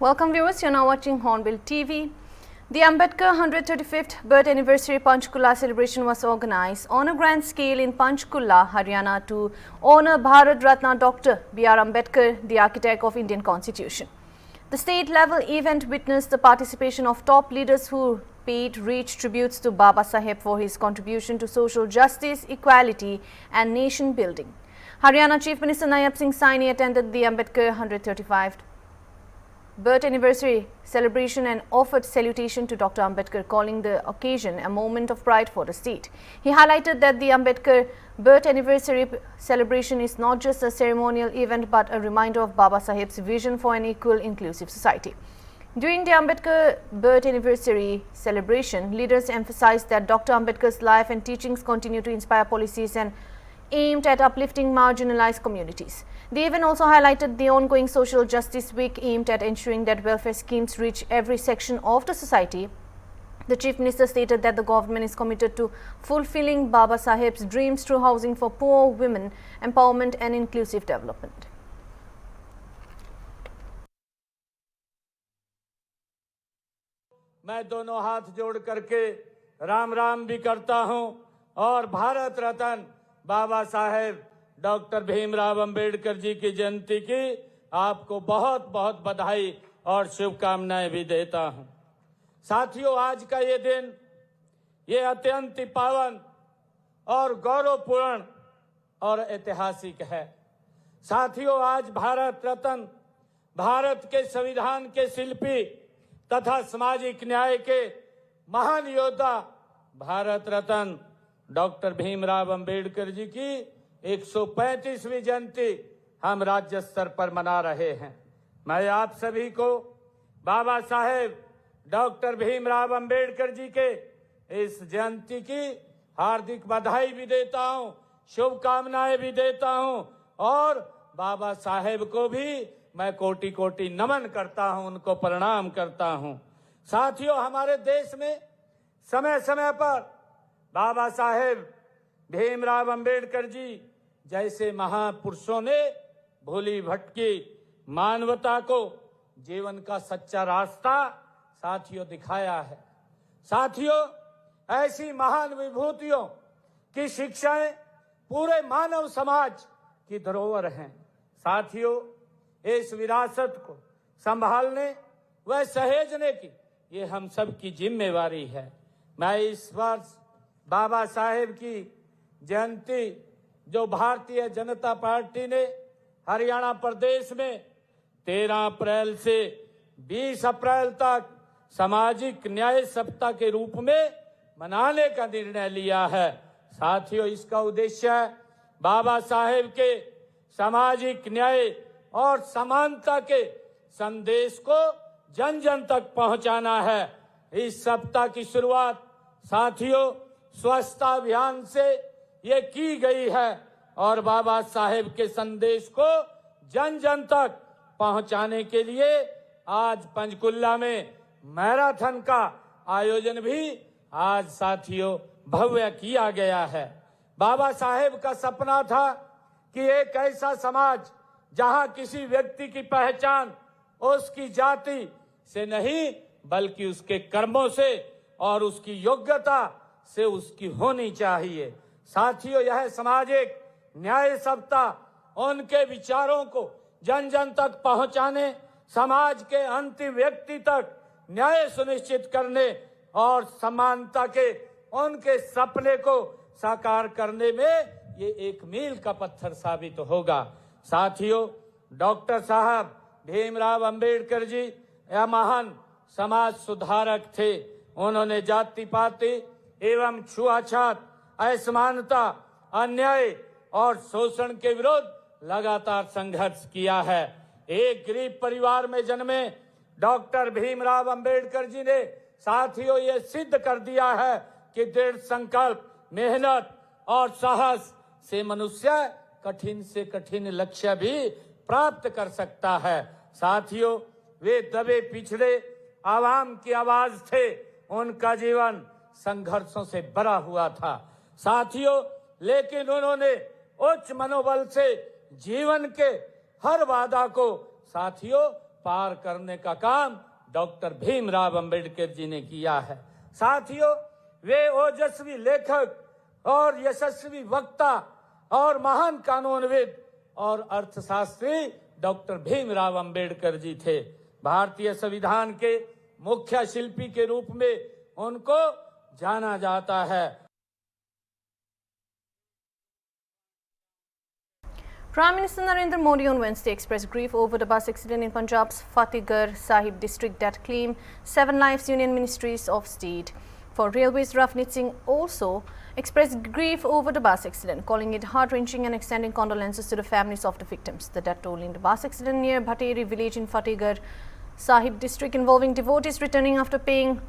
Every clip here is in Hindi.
Welcome viewers, you are now watching Hornbill TV. The Ambedkar 135th birth anniversary Panchkula celebration was organized on a grand scale in Panchkula, Haryana to honor Bharat Ratna Dr. B.R. Ambedkar, the architect of Indian Constitution. The state-level event witnessed the participation of top leaders who paid rich tributes to Baba Saheb for his contribution to social justice, equality and nation building. Haryana Chief Minister Nayab Singh Saini attended the Ambedkar 135th birth anniversary celebration and offered salutation to Dr. Ambedkar, calling the occasion a moment of pride for the state. He highlighted that the Ambedkar birth anniversary celebration is not just a ceremonial event but a reminder of Baba Saheb's vision for an equal, inclusive society. During the Ambedkar birth anniversary celebration, leaders emphasized that Dr. Ambedkar's life and teachings continue to inspire policies and aimed at uplifting marginalized communities. The event also highlighted the ongoing Social Justice Week aimed at ensuring that welfare schemes reach every section of the society. The Chief Minister stated that the government is committed to fulfilling Baba Saheb's dreams through housing for poor women, empowerment and inclusive development. मैं दोनों हाथ जोड़ करके राम राम भी करता हूं और भारत रत्न बाबा साहेब डॉक्टर भीमराव अंबेडकर जी की जयंती की आपको बहुत बहुत बधाई और शुभकामनाएं भी देता हूं। साथियों, आज का ये दिन ये अत्यंत पावन और गौरवपूर्ण और ऐतिहासिक है। साथियों, आज भारत रत्न, भारत के संविधान के शिल्पी तथा सामाजिक न्याय के महान योद्धा भारत रत्न डॉक्टर भीमराव अंबेडकर जी की 135वीं जयंती हम राज्य स्तर पर मना रहे हैं। मैं आप सभी को बाबा साहेब डॉक्टर भीमराव अंबेडकर जी के इस जयंती की हार्दिक बधाई भी देता हूं, शुभकामनाएं भी देता हूं और बाबा साहेब को भी मैं कोटि कोटि नमन करता हूं, उनको प्रणाम करता हूं। साथियों, हमारे देश में समय समय पर बाबा साहेब भीमराव अंबेडकर जी जैसे महापुरुषों ने भूली भटकी मानवता को जीवन का सच्चा रास्ता साथियों दिखाया है। साथियों, ऐसी महान विभूतियों की शिक्षाएं पूरे मानव समाज की धरोहर हैं। साथियों, इस विरासत को संभालने व सहेजने की ये हम सब की जिम्मेवारी है। मैं इस वर्ष बाबा साहेब की जयंती जो भारतीय जनता पार्टी ने हरियाणा प्रदेश में 13 अप्रैल से 20 अप्रैल तक सामाजिक न्याय सप्ताह के रूप में मनाने का निर्णय लिया है। साथियों, इसका उद्देश्य है बाबा साहेब के सामाजिक न्याय और समानता के संदेश को जन जन तक पहुंचाना है। इस सप्ताह की शुरुआत साथियों स्वच्छता अभियान से ये की गई है और बाबा साहेब के संदेश को जन जन तक पहुंचाने के लिए आज पंचकुला में मैराथन का आयोजन भी आज साथियों भव्य किया गया है। बाबा साहेब का सपना था कि एक ऐसा समाज जहां किसी व्यक्ति की पहचान उसकी जाति से नहीं बल्कि उसके कर्मों से और उसकी योग्यता से उसकी होनी चाहिए। साथियों, यह सामाजिक न्याय सप्ताह उनके विचारों को जन जन तक पहुंचाने, समाज के अंतिम व्यक्ति तक न्याय सुनिश्चित करने और समानता के उनके सपने को साकार करने में ये एक मील का पत्थर साबित होगा। साथियों, डॉक्टर साहब भीमराव अंबेडकर जी यह महान समाज सुधारक थे। उन्होंने जाति पाति एवं छुआछूत, असमानता, अन्याय और शोषण के विरुद्ध लगातार संघर्ष किया है। एक गरीब परिवार में जन्मे डॉक्टर भीमराव अंबेडकर जी ने साथियों ये सिद्ध कर दिया है कि दृढ़ संकल्प, मेहनत और साहस से मनुष्य कठिन से कठिन लक्ष्य भी प्राप्त कर सकता है। साथियों, वे दबे पिछड़े आवाम की आवाज थे। उनका जीवन संघर्षों से भरा हुआ था। साथियों, लेकिन उन्होंने उच्च मनोबल से जीवन के हर बाधा को साथियों पार करने का काम डॉक्टर भीमराव अंबेडकर जी ने किया है। साथियों, वे ओजस्वी लेखक और यशस्वी वक्ता और महान कानूनविद और अर्थशास्त्री डॉक्टर भीमराव अंबेडकर जी थे। भारतीय संविधान के मुख्य शिल्पी के रूप में उनको जाना जाता है। Prime Minister Narendra Modi on Wednesday expressed grief over the bus accident in Punjab's Fatehgarh Sahib district that claimed 7 lives. Union Ministries of State for Railways Ravneet Singh also expressed grief over the bus accident, calling it heart-wrenching and extending condolences to the families of the victims. The death toll in the bus accident near Bhateri village in Fatehgarh Sahib district involving devotees returning after paying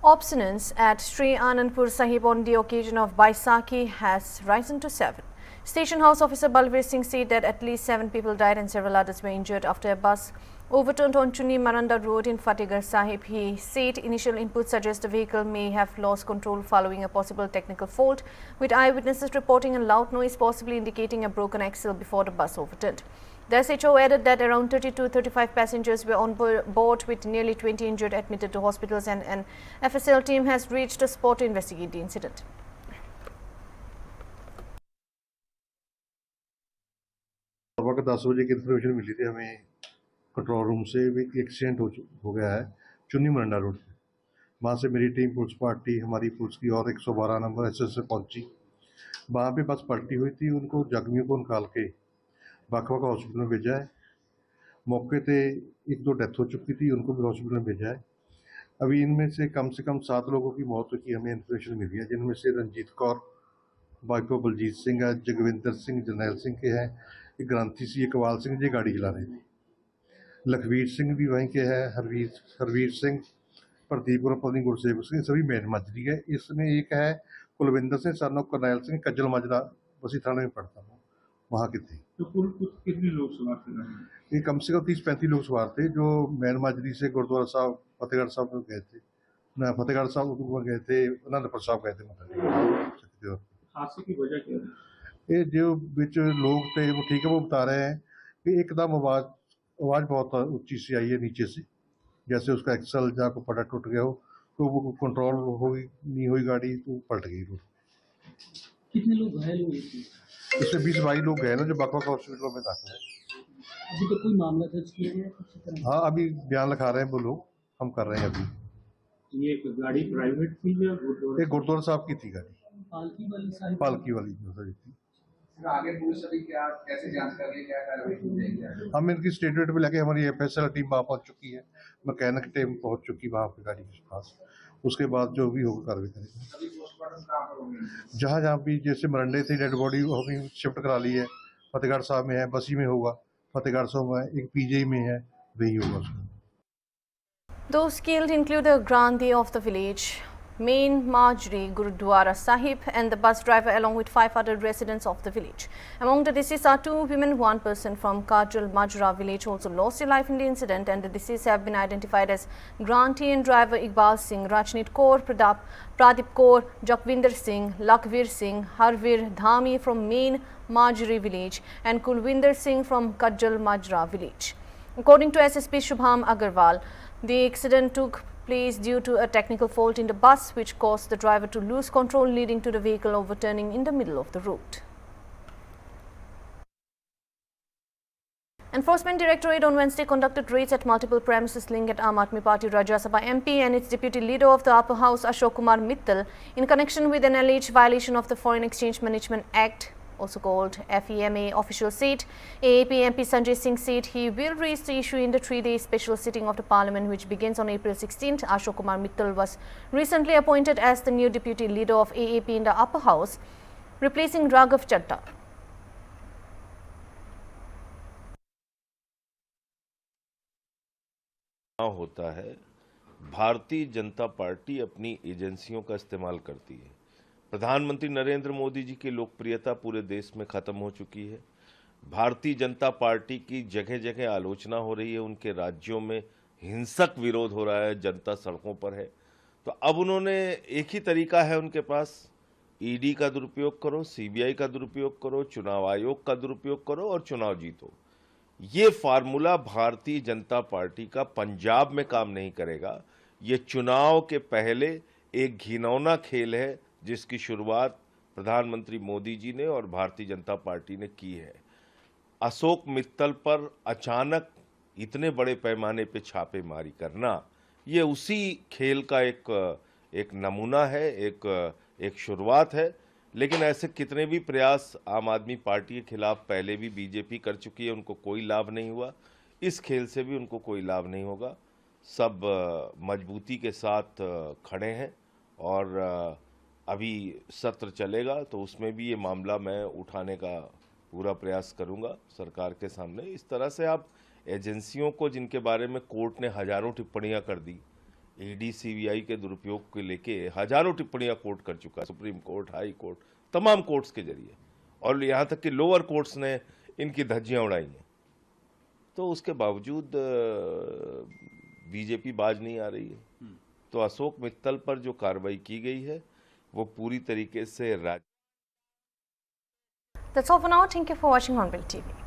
observance at Sri Anandpur Sahib on the occasion of Baisakhi has risen to 7. Station House Officer Balveer Singh said that at least 7 people died and several others were injured after a bus overturned on Chunni Maranda Road in Fatehgarh Sahib. He said initial inputs suggest the vehicle may have lost control following a possible technical fault, with eyewitnesses reporting a loud noise possibly indicating a broken axle before the bus overturned. The SHO added that around 30 to 35 passengers were on board, with nearly 20 injured admitted to hospitals, and an FSL team has reached the spot to investigate the incident. सुबह 10 बजे की इन्फॉर्मेशन मिली थी हमें कंट्रोल रूम से भी एक्सीडेंट हो गया है चुन्नी मरंडा रोड पे। वहाँ से मेरी टीम पुलिस पार्टी, हमारी पुलिस की और 112 नंबर एसएस से पहुंची। वहाँ पे बस पलटी हुई थी, उनको जख्मियों को निकाल के बख-बख हॉस्पिटल में भेजा है। मौके पे 1-2 डेथ हो चुकी थी, उनको भी हॉस्पिटल में भेजा है। अभी इनमें से कम 7 लोगों की मौत की हमें इन्फॉर्मेशन मिली है, जिनमें से रंजीत कौर, वाइफ ऑफ बलजीत सिंह है, जगविंदर सिंह जरनैल सिंह के हैं, ग्रांति सी इकबाल सिंह जी गाड़ी चला रहे थे। लखवीर सिंह भी वहीं के है, हरवीर सिंह, प्रदीप और पत्नी गुरसेवक सिंह, सभी मेन माजरी है। इसमें एक है कुलविंदर सिंह सन ऑफ करनैल सिंह, कज्जल माजरा बसी थाने में पड़ता हूँ, वहाँ के थे। तो कुल कितने लोग सवार थे? ये कम से कम 30-35 लोग सवार थे, जो मेन माजरी से गुरुद्वारा साहब फतेहगढ़ साहब में गए थे। फतेहगढ़ साहब गए थे, आनंदपुर साहब गए थे। हादसे की वजह क्या है? ये जो बीच लोग थे वो ठीक है, वो बता रहे हैं कि एकदम आवाज़ बहुत ऊंची सी आई है नीचे से, जैसे उसका एक्सल जहाँ को पटा टूट गया हो, तो वो कंट्रोल नहीं हुई गाड़ी, तो पलट गई। कितने लोग घायल हुए थे? इसमें 20-22 लोग गए ना, जो बख-बख हॉस्पिटलों में दाखिल है। अभी तो कोई मामला दर्ज किया गया? हाँ, अभी बयान लिखा रहे हैं वो लोग, हम कर रहे हैं अभी। ये गाड़ी प्राइवेट थी या गुरुद्वारा साहब की थी गाड़ी? पालकी वाली थी। आगे पुलिस अभी क्या कैसे जांच कर रही है, क्या कार्रवाई की जाएगी? हम इनकी स्टेटमेंट पे लेके हमारी एफएसएल टीम वहाँ पहुँच चुकी है, मैकेनिक टीम पहुँच चुकी वहाँ पे गाड़ी के पास। उसके बाद जो भी होगा कार्रवाई करेंगे। अभी पोस्टमार्टम कहाँ पर होंगे? जहाँ भी जैसे मरंडे थी डेड बॉडी हमें शिफ्ट करा ली है, फतेहगढ़ साहब में है, बसी में होगा, फतेहगढ़ साहब में एक पीजे में है, वही होगा उसमें। Those killed include the Grandi of the village, Main Majri Gurudwara Sahib, and the bus driver along with 5 other residents of the village. Among the deceased are 2 women. 1 person from Kajal Majra village also lost their life in the incident, and the deceased have been identified as Granti and driver Iqbal Singh, Rajneet Kaur, Pradip Kaur, Jakwinder Singh, Lakhvir Singh, Harvir Dhami from Main Majri village, and Kulwinder Singh from Kajal Majra village. According to SSP Shubham Agarwal, the accident took place due to a technical fault in the bus, which caused the driver to lose control, leading to the vehicle overturning in the middle of the road. Enforcement Directorate on Wednesday conducted raids at multiple premises linked at Aam Aadmi Party Rajya Sabha MP and its Deputy Leader of the Upper House Ashok Kumar Mittal in connection with an alleged violation of the Foreign Exchange Management Act, also called FEMA. Official said AAP MP Sanjay Singh said he will raise the issue in the 3-day special sitting of the Parliament, which begins on April 16th. Ashok Kumar Mittal was recently appointed as the new Deputy Leader of AAP in the Upper House, replacing Raghav Chaddha. होता है, भारतीय जनता पार्टी अपनी एजेंसियों का इस्तेमाल करती है। प्रधानमंत्री नरेंद्र मोदी जी की लोकप्रियता पूरे देश में खत्म हो चुकी है। भारतीय जनता पार्टी की जगह जगह आलोचना हो रही है, उनके राज्यों में हिंसक विरोध हो रहा है, जनता सड़कों पर है। तो अब उन्होंने एक ही तरीका है उनके पास, ईडी का दुरुपयोग करो, सीबीआई का दुरुपयोग करो, चुनाव आयोग का दुरुपयोग करो और चुनाव जीतो। ये फार्मूला भारतीय जनता पार्टी का पंजाब में काम नहीं करेगा। ये चुनाव के पहले एक घिनौना खेल है जिसकी शुरुआत प्रधानमंत्री मोदी जी ने और भारतीय जनता पार्टी ने की है। अशोक मित्तल पर अचानक इतने बड़े पैमाने पे छापेमारी करना, ये उसी खेल का एक नमूना है, एक शुरुआत है। लेकिन ऐसे कितने भी प्रयास आम आदमी पार्टी के खिलाफ पहले भी बीजेपी कर चुकी है, उनको कोई लाभ नहीं हुआ। इस खेल से भी उनको कोई लाभ नहीं होगा। सब मजबूती के साथ खड़े हैं और अभी सत्र चलेगा तो उसमें भी ये मामला मैं उठाने का पूरा प्रयास करूंगा सरकार के सामने। इस तरह से आप एजेंसियों को, जिनके बारे में कोर्ट ने हजारों टिप्पणियां कर दी, ईडी सीबीआई के दुरुपयोग को लेके हजारों टिप्पणियां कोर्ट कर चुका है, सुप्रीम कोर्ट, हाई कोर्ट, तमाम कोर्ट्स के जरिए, और यहाँ तक कि लोअर कोर्ट्स ने इनकी धज्जियां उड़ाई हैं। तो उसके बावजूद बीजेपी बाज नहीं आ रही है। तो अशोक मित्तल पर जो कार्रवाई की गई है वो पूरी तरीके से That's all for now. Thank you for watching Hornbill TV.